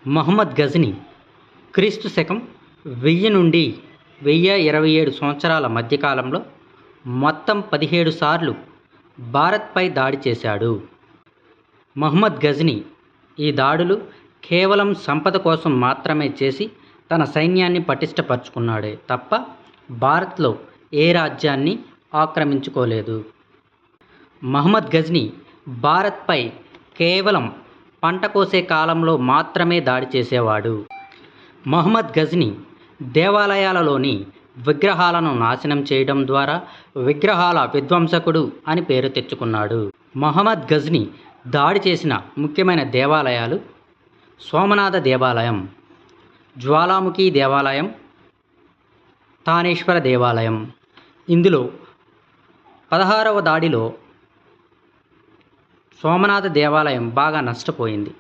మహమ్మద్ గజ్నీ క్రీస్తు శకం 1000 నుండి 1027 సంవత్సరాల మధ్యకాలంలో మొత్తం 17 సార్లు భారత్పై దాడి చేశాడు. మహమ్మద్ గజ్నీ ఈ దాడులు కేవలం సంపద కోసం మాత్రమే చేసి తన సైన్యాన్ని పటిష్టపరుచుకున్నాడే తప్ప భారత్లో ఏ రాజ్యాన్ని ఆక్రమించుకోలేదు. మహమ్మద్ గజ్నీ భారత్పై కేవలం పంట కోసే కాలంలో మాత్రమే దాడి చేసేవాడు. మహమ్మద్ గజ్నీ దేవాలయాలలోని విగ్రహాలను నాశనం చేయడం ద్వారా విగ్రహాల విధ్వంసకుడు అని పేరు తెచ్చుకున్నాడు. మహమ్మద్ గజ్నీ దాడి చేసిన ముఖ్యమైన దేవాలయాలు సోమనాథ దేవాలయం, జ్వాలాముఖి దేవాలయం, తానేశ్వర దేవాలయం. ఇందులో 16వ దాడిలో సోమనాథ దేవాలయం బాగా నష్టపోయింది.